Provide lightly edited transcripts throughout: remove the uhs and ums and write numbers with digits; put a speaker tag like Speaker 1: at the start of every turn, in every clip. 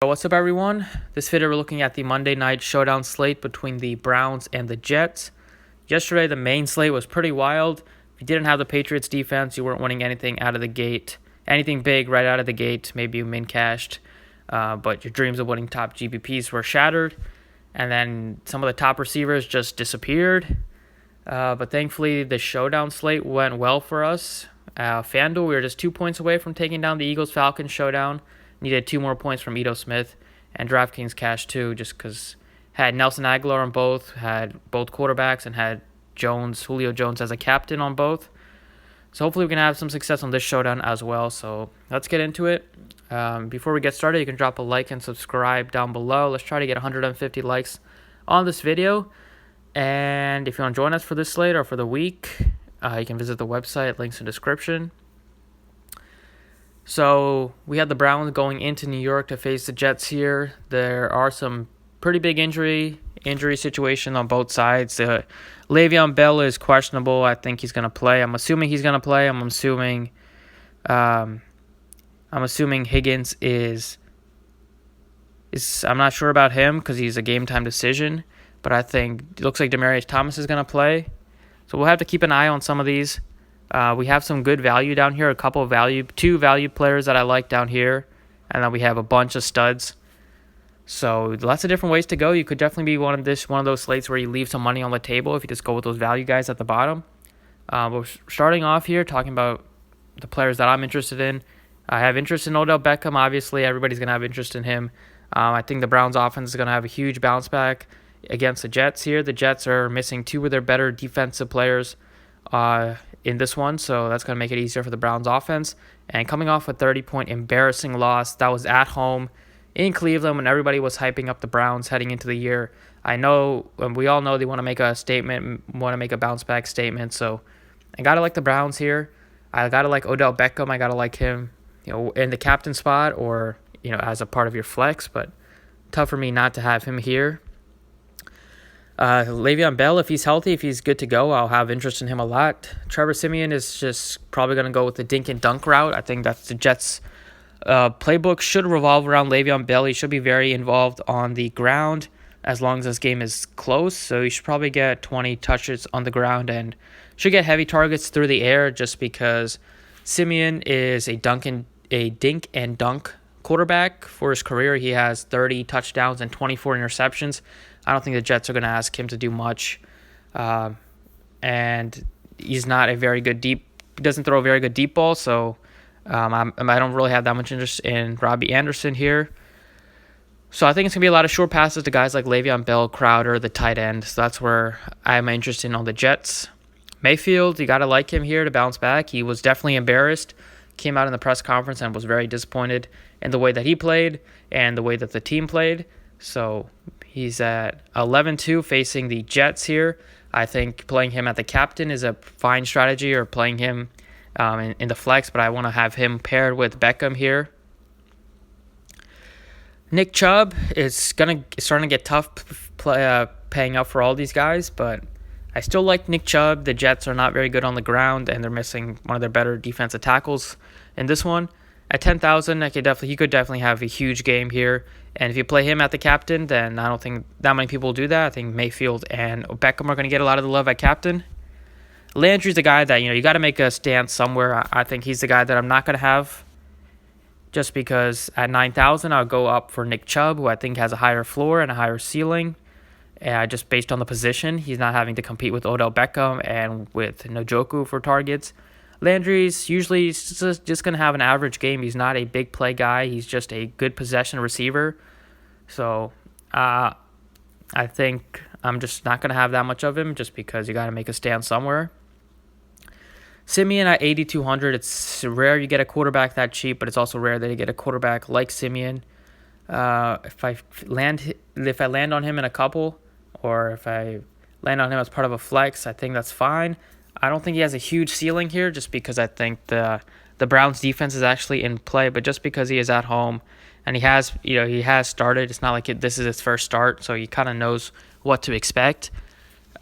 Speaker 1: What's up, everyone? This video we're looking at the Monday night showdown slate between the Browns and the Jets. Yesterday, the main slate was pretty wild. If you didn't have the Patriots defense, you weren't winning anything out of the gate, anything big right out of the gate. Maybe you min cashed, but your dreams of winning top GPPs were shattered, and then some of the top receivers just disappeared. But thankfully, the showdown slate went well for us. FanDuel, we were just 2 points away from taking down the Eagles-Falcons showdown. Needed 2 more points from Ito Smith, and Draftkings cashed too, just because had Nelson Aguilar on both, had both quarterbacks, and had Julio Jones as a captain on both. So hopefully we can have some success on this showdown as well. So let's get into it. Before we get started, you can drop a like and subscribe down below. Let's try to get 150 likes on this video. And if you want to join us for this slate or for the week, you can visit the website, links in the description. So we had the Browns going into New York to face the Jets here. There are some pretty big injury situation on both sides. Le'Veon Bell is questionable. I think he's going to play. I'm assuming he's going to play. I'm assuming Higgins is. I'm not sure about him because he's a game time decision. But I think it looks like Demaryius Thomas is going to play. So we'll have to keep an eye on some of these. We have some good value down here, two value players that I like down here, and then we have a bunch of studs. So lots of different ways to go. You could definitely be one of those slates where you leave some money on the table if you just go with those value guys at the bottom. We're starting off here talking about the players that I'm interested in. I have interest in Odell Beckham. Obviously, everybody's going to have interest in him. I think the Browns offense is going to have a huge bounce back against the Jets here. The Jets are missing two of their better defensive players in this one, so that's going to make it easier for the Browns offense. And coming off a 30-point embarrassing loss, that was at home in Cleveland when everybody was hyping up the Browns heading into the year. I know, we all know they want to make a statement, want to make a bounce back statement, so I got to like the Browns here. I got to like Odell Beckham. I got to like him, in the captain spot or, as a part of your flex, but tough for me not to have him here. Le'Veon Bell, if he's healthy, if he's good to go, I'll have interest in him a lot. Trevor Siemian is just probably going to go with the dink and dunk route. I think that's the Jets' playbook should revolve around Le'Veon Bell. He should be very involved on the ground as long as this game is close. So he should probably get 20 touches on the ground and should get heavy targets through the air just because Siemian is a dink and dunk quarterback. For his career, he has 30 touchdowns and 24 interceptions. I don't think the Jets are going to ask him to do much. And he's not a very good he doesn't throw a very good deep ball, so I don't really have that much interest in Robbie Anderson here. So I think it's going to be a lot of short passes to guys like Le'Veon Bell, Crowder, the tight end. So that's where I'm interested in on the Jets. Mayfield, you got to like him here to bounce back. He was definitely embarrassed. Came out in the press conference and was very disappointed in the way that he played and the way that the team played. So he's at 11-2 facing the Jets here. I think playing him at the captain is a fine strategy, or playing him in the flex, but I want to have him paired with Beckham here. Nick Chubb is starting to get tough paying up for all these guys, but I still like Nick Chubb. The Jets are not very good on the ground, and they're missing one of their better defensive tackles in this one. At 10,000, he could definitely have a huge game here. And if you play him at the captain, then I don't think that many people will do that. I think Mayfield and Beckham are going to get a lot of the love at captain. Landry's the guy that, you got to make a stance somewhere. I think he's the guy that I'm not going to have just because at 9,000, I'll go up for Nick Chubb, who I think has a higher floor and a higher ceiling. Just based on the position, he's not having to compete with Odell Beckham and with Njoku for targets. Landry's usually just going to have an average game. He's not a big play guy. He's just a good possession receiver. So I think I'm just not going to have that much of him just because you got to make a stand somewhere. Siemian at 8,200. It's rare you get a quarterback that cheap, but it's also rare that you get a quarterback like Siemian. If I land on him in a couple, or if I land on him as part of a flex, I think that's fine. I don't think he has a huge ceiling here just because I think the Browns defense is actually in play, but just because he is at home and he has started, it's not like this is his first start, so he kind of knows what to expect.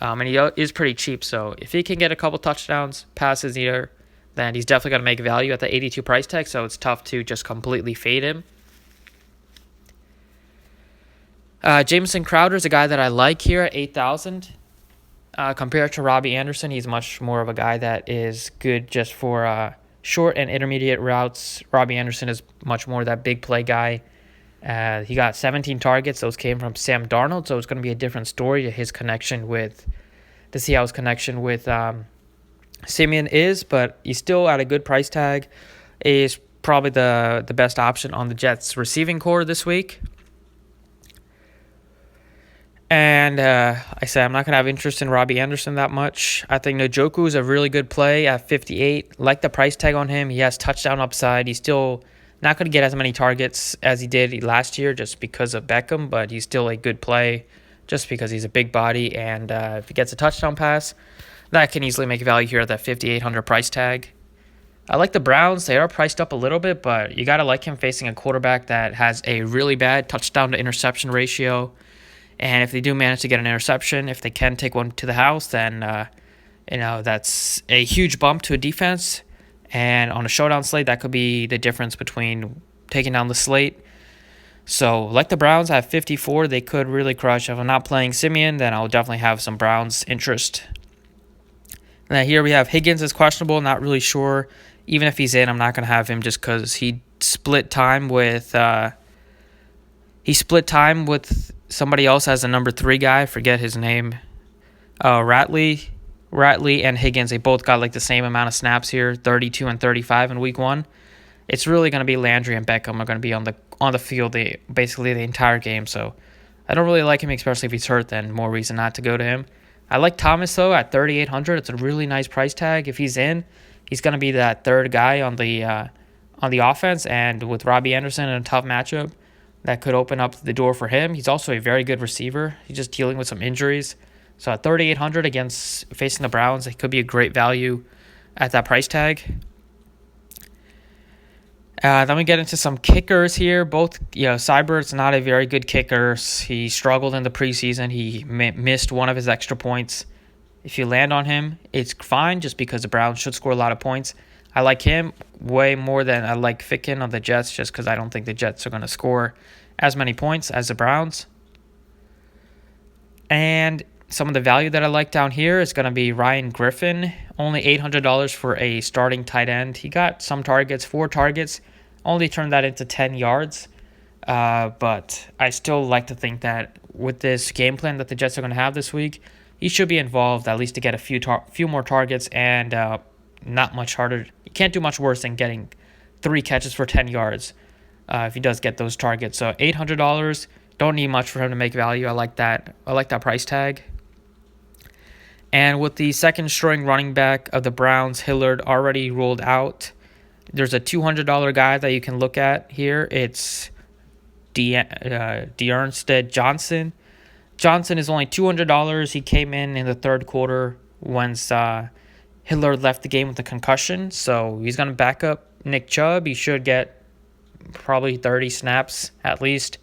Speaker 1: And he is pretty cheap, so if he can get a couple touchdowns, passes here, then he's definitely going to make value at the 82 price tag, so it's tough to just completely fade him. Jamison Crowder is a guy that I like here at 8,000. Compared to Robbie Anderson, he's much more of a guy that is good just for short and intermediate routes. Robbie Anderson is much more that big play guy. He got 17 targets. Those came from Sam Darnold, so it's going to be a different story to see how his connection with Simeon is, but he's still at a good price tag. Is probably the best option on the Jets receiving core this week. And I say I'm not going to have interest in Robbie Anderson that much. I think Njoku is a really good play at 58. Like the price tag on him. He has touchdown upside. He's still not going to get as many targets as he did last year just because of Beckham, but he's still a good play just because he's a big body. And if he gets a touchdown pass, that can easily make value here at that 5,800 price tag. I like the Browns. They are priced up a little bit, but you got to like him facing a quarterback that has a really bad touchdown to interception ratio. And if they do manage to get an interception, if they can take one to the house, then that's a huge bump to a defense. And on a showdown slate, that could be the difference between taking down the slate. So, like the Browns at 54, they could really crush. If I'm not playing Simeon, then I'll definitely have some Browns interest. Now here we have Higgins is questionable. Not really sure. Even if he's in, I'm not going to have him just because he split time with somebody else as a number 3 guy. I forget his name. Ratley and Higgins, they both got like the same amount of snaps here, 32 and 35 in week 1. It's really going to be Landry and Beckham are going to be on the field basically the entire game. So I don't really like him, especially if he's hurt, then more reason not to go to him. I like Thomas, though, at 3,800. It's a really nice price tag. If he's in, he's going to be that third guy on the offense, and with Robbie Anderson in a tough matchup, that could open up the door for him. He's also a very good receiver. He's just dealing with some injuries. So at 3,800 against facing the Browns, it could be a great value at that price tag. Then we get into some kickers here. Seibert's not a very good kicker. He struggled in the preseason. He missed one of his extra points. If you land on him, it's fine just because the Browns should score a lot of points. I like him way more than I like Ficken on the Jets just because I don't think the Jets are going to score as many points as the Browns. And some of the value that I like down here is going to be Ryan Griffin. Only $800 for a starting tight end. He got some targets, 4 targets. Only turned that into 10 yards. But I still like to think that with this game plan that the Jets are going to have this week, he should be involved at least to get a few more targets and not much harder. You can't do much worse than getting 3 catches for 10 yards if he does get those targets. So $800, don't need much for him to make value. I like that. I like that price tag. And with the second string running back of the Browns, Hillard, already ruled out, there's a $200 guy that you can look at here. It's Dearnstead Johnson. Johnson is only $200. He came in the third quarter once Hillard left the game with a concussion. So he's going to back up Nick Chubb. He should get probably 30 snaps at least.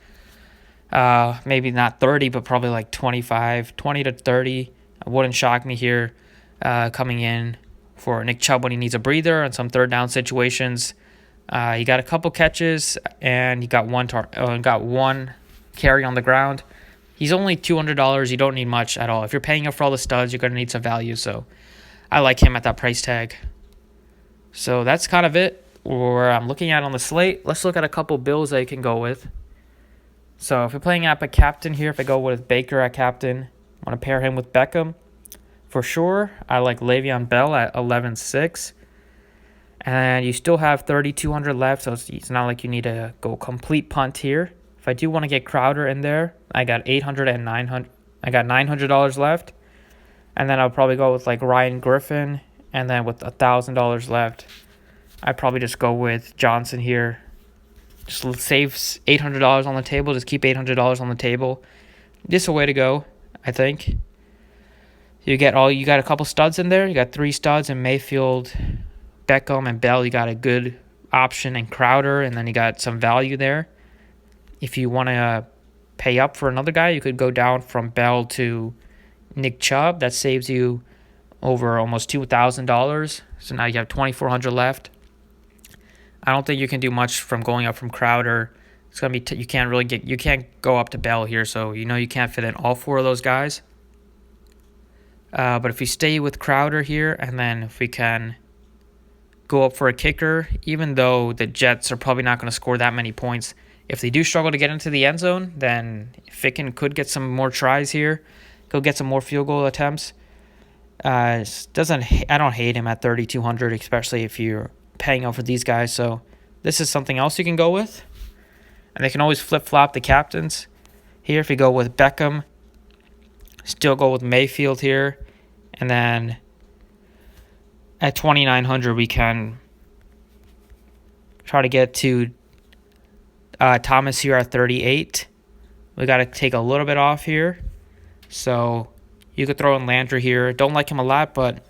Speaker 1: Maybe not 30, but probably like 20 to 30. It wouldn't shock me here coming in for Nick Chubb when he needs a breather and some third down situations. He got a couple catches and he got one carry on the ground. He's only $200. You don't need much at all. If you're paying up for all the studs, you're going to need some value. So I like him at that price tag. So that's kind of it where I'm looking at on the slate. Let's look at a couple bills that you can go with. So if you're playing at a captain here, if I go with Baker at captain, I want to pair him with Beckham. For sure, I like Le'Veon Bell at 11.6. And you still have 3,200 left, so it's not like you need to go complete punt here. If I do want to get Crowder in there, I got $900 left. And then I'll probably go with like Ryan Griffin. And then with $1,000 left, I'd probably just go with Johnson here. Just save $800 on the table. Just keep $800 on the table. This is a way to go, I think. You got a couple studs in there. You got 3 studs in Mayfield, Beckham, and Bell. You got a good option in Crowder, and then you got some value there. If you want to pay up for another guy, you could go down from Bell to Nick Chubb. That saves you over almost $2,000. So now you have $2,400 left. I don't think you can do much from going up from Crowder It's gonna be you can't go up to Bell here, so you can't fit in all 4 of those guys. But if we stay with Crowder here, and then if we can go up for a kicker, even though the Jets are probably not going to score that many points, if they do struggle to get into the end zone, then Ficken could get some more tries here, go get some more field goal attempts. I don't hate him at 3,200, especially if you're paying out for these guys. So this is something else you can go with, and they can always flip flop the captains here. If you go with Beckham, still go with Mayfield here, and then at 2,900 we can try to get to Thomas here at 38. We got to take a little bit off here, so you could throw in Landry here. Don't like him a lot, but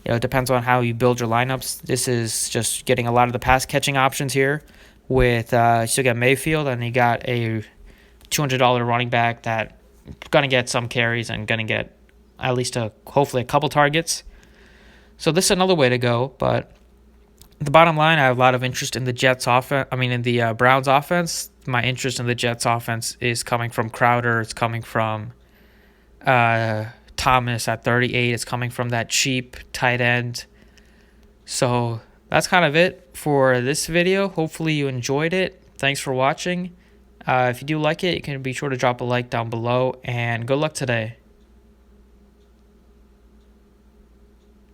Speaker 1: it depends on how you build your lineups. This is just getting a lot of the pass catching options here. With you still got Mayfield, and you got a $200 running back that gonna get some carries and gonna get at least hopefully a couple targets. So this is another way to go, but the bottom line, I have a lot of interest in the Jets offense. In the Browns offense. My interest in the Jets offense is coming from Crowder. It's coming from Thomas at 38. It's coming from that cheap tight end. So that's kind of it for this video. Hopefully you enjoyed it. Thanks for watching. If you do like it, you can be sure to drop a like down below, and good luck today.